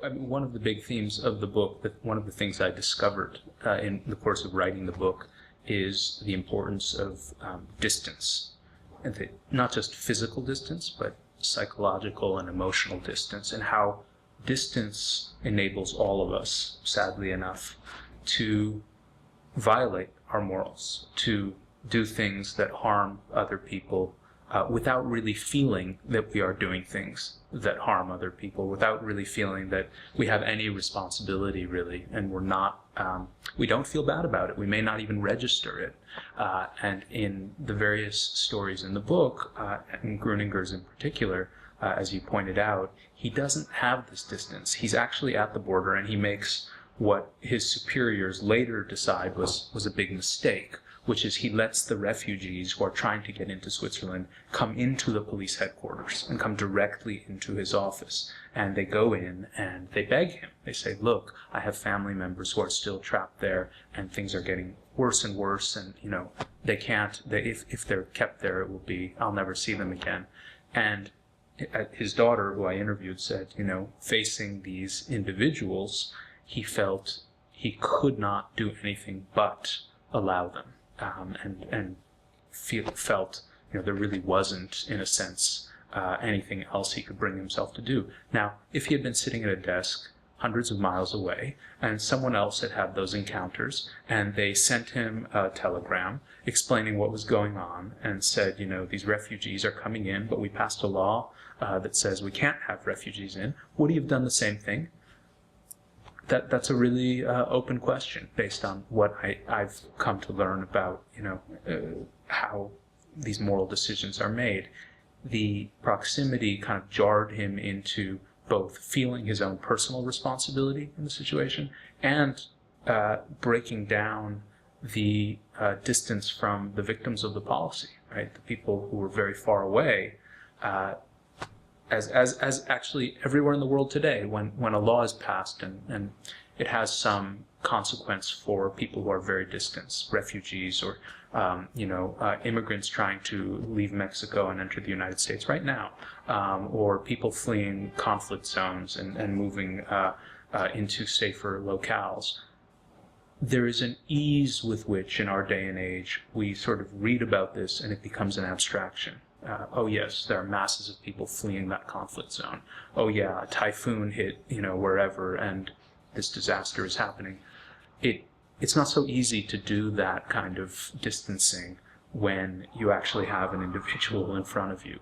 I mean, one of the big themes of the book, one of the things I discovered in the course of writing the book, is the importance of distance, and not just physical distance, but psychological and emotional distance, and how distance enables all of us, sadly enough, to violate our morals, to do things that harm other people without really feeling that we are doing things that harm other people, without really feeling that we have any responsibility, really, and we don't feel bad about it. We may not even register it. And in the various stories in the book, and Gruninger's in particular, as you pointed out, he doesn't have this distance. He's actually at the border, and he makes what his superiors later decide was a big mistake, which is he lets the refugees who are trying to get into Switzerland come into the police headquarters and come directly into his office. And they go in and they beg him. They say, look, I have family members who are still trapped there, and things are getting worse and worse, and they can't, if they're kept there, it will be, I'll never see them again. And his daughter, who I interviewed, said, facing these individuals, he felt he could not do anything but allow them, and felt there really wasn't, in a sense, anything else he could bring himself to do. Now, if he had been sitting at a desk hundreds of miles away, and someone else had those encounters, and they sent him a telegram explaining what was going on, and said, these refugees are coming in, but we passed a law that says we can't have refugees in, would he have done the same thing? That's a really open question, based on what I've come to learn about, how these moral decisions are made. The proximity kind of jarred him into both feeling his own personal responsibility in the situation and breaking down the distance from the victims of the policy, right? The people who were very far away, as actually everywhere in the world today, when a law is passed and it has some consequence for people who are very distant, refugees or immigrants trying to leave Mexico and enter the United States right now, or people fleeing conflict zones and moving into safer locales. There is an ease with which, in our day and age, we sort of read about this and it becomes an abstraction. Oh yes, there are masses of people fleeing that conflict zone. Oh yeah, a typhoon hit, wherever, and this disaster is happening. It's not so easy to do that kind of distancing when you actually have an individual in front of you